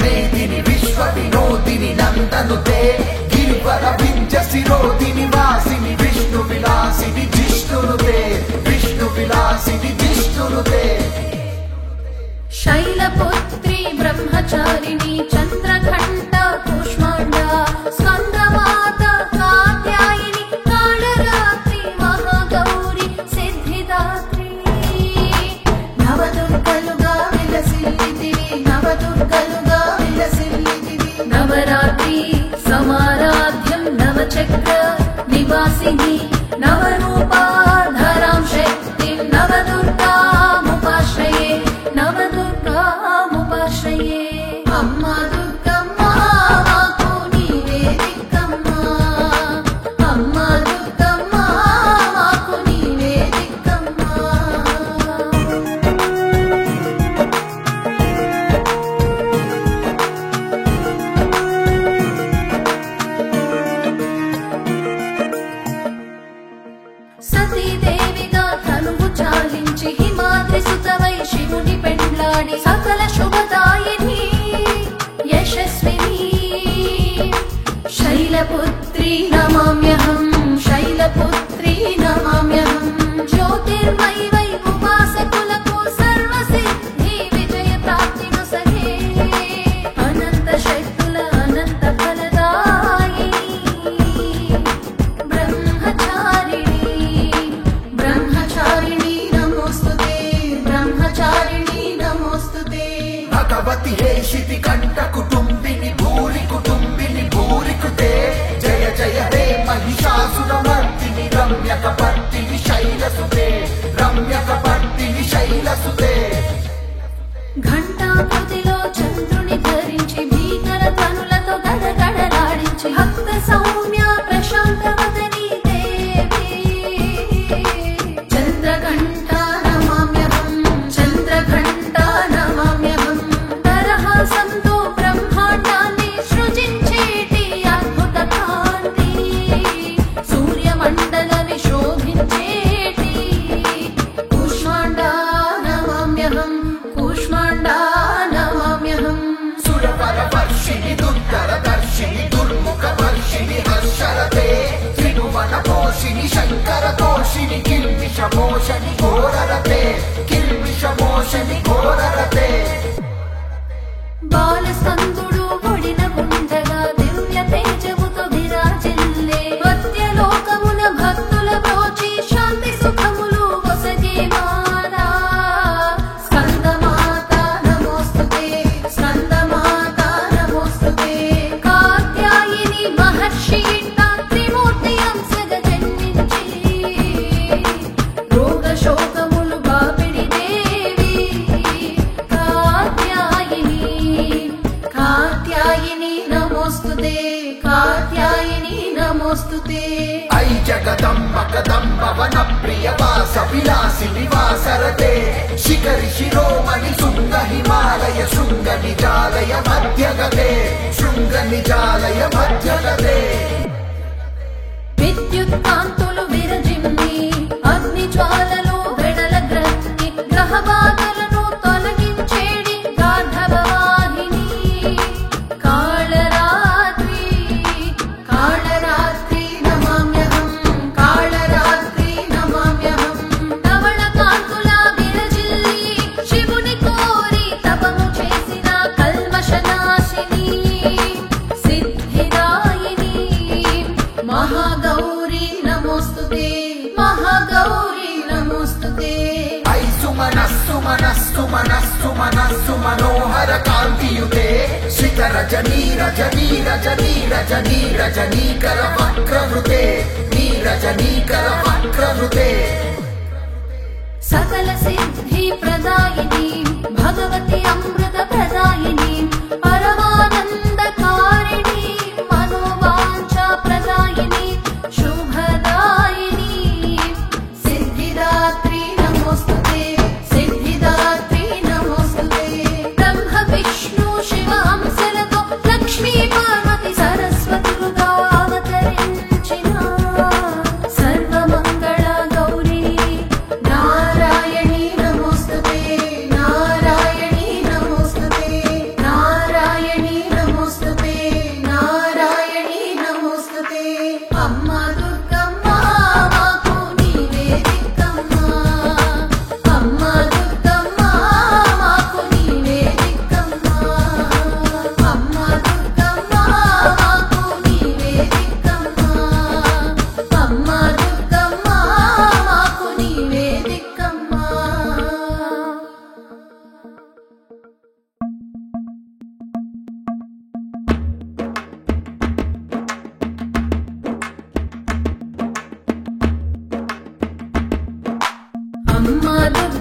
मेदिनि विश्व विनोदिनि नन्दनुते गिरिवर विंज शिरोदिनि वासिनि विष्णु विलासिनि जिष्णुनुते विष्णु विलासिनि जिष्णुनुते शैलपुत्री ब्रह्मचारिणी चंद्रघंटा कूष्मांडा स्कंदमाता कात्यायिनी कालरात्रि महागौरी सिद्धिदात्री नवदुर्गलुगा विलसिल्लिदिवि नवदुर्गलुगा विलसिल्लिदिवि नवरात्रि समाराध्यं नवचक्र निवासिनी नवरूपाधरां शक्तिं नवदुर्गामुपाश्रये नवदुर्गामुपाश्रये अम्मा दुर्गम्मा माको नीवे दिक्कम्मा अम्मा दुर्गम्मा माको नीवे दिक्कम्मा सतीदेविगा तनुवु चालिंचि हिमाद्रि सुतवै शिवुनि पेण्लाडि सकल शुभदायिनी यशस्विनी शैलपुत्री नमाम्यहं शैलपुत्री नमाम्यहं ज्योतिर्मयि वै उपासकुలకు सर्वसिद्धि विजय प्राप्तिनु सखे अनंत शक्तुल अनंत फलदायिनी ब्रह्मचारिणी नमोस्तुते ब्रह्मचारिणी नमोस्तुते भगवति हेशिति कंठ कुटुंबिनि भूरि कुटे जय जय हे महिषासुरमर्दिनि रम्यकपर्दिनि शैलसुते रम्यकपर्दिनि शैलसुते घंटाकृतिलो चंद्रुनि धరించి भीकर तनुलतो गडगडलाడించి భక్త సౌమ్య ప్రశాంతవదనీ దేవి చంద్రఘంటా నమామ్యహం చంద్రఘంటా నమామ్యహం తరహాసంతో బ్రహ్మాండాన్ని సృజించేటి అద్భుత కాంతి సూర్యమండల విశోభించేటి కూష్మాండా నమామ్యహం కూష్మాండా నమామ్యహం सुरवर वर्षिणि दुर्धर दर्शिनि दुर्मुख वर्षिणि हर्षरते त्रिभुवन पोषिणि शंकर तोषिणि किल्बिष मोषनि घोररते किल्बिष मोषनि घोररते బాలస్కందుడు ఒడిన ఉండగా దివ్య తేజముతో విరాజిల్లే మధ్యలోకమున భక్తుల బ్రోచి శాంతి సుఖములు ఒసగే మాతా స్కందమాత నమోస్తుతే స్కందమాత నమోస్తుతే కాత్యాయిని మహర్షి ఇంట త్రిమూర్తి అంశగ జన్మించి రోగ శోకములు బాపిడి దేవి కాత్యాయిని कात्यायिनी नमोस्तुते कात्यायिनी नमोस्तुते ऐ जगदम्ब कदम्ब वन प्रिय वास विलासि निवासरते शिखरि शिरोमणि शृंग हिमालय शृंग निजालय मध्यगते शृंग निजालय मध्यगते विद्युत् कांतुलु विरजिम्नि अग्नि ज्वाललो వెడల గ్రహి గ్రహబాధలను తొలగించేడి గార్ధవాహిని కాళరాత్రి కాళరాత్రి నమామ్యహం కాళరాత్రి నమామ్యహం ధవళ కాంతుల విరజిల్లి శివుని కోరి తపము చేసిన కల్మషనాశిని సిద్ధిదాయిని महागौरी नमोस्तुते महागौरी नमोस्तुते ऐ सुमनस्सु मनस्सु मनस्सु मनस्सु मनोहर कांतियुते शिखर रजनी रजनी रजनी रजनी रजनीकर वक्रवृते नीरजनीकर वक्रवृते सकल सिद्धि प्रदायिनी भगवती अमृत प्रदायिनी परमानंदकारिणी मनोवांछा प्रदायिनी शुभदायिनी सिद्धिदात्री नमोस्तुते सिद्धिदात्री नमोस्तुते ब्रह्म विष्णु शिव हंसलतो लक्ष्मी पार्वती सरस्वतीలుగా అవతరించిన సర్వమంగళ గౌరీ నారాయణీ నమోస్తుతే నారాయణీ अम्मा दुर्गा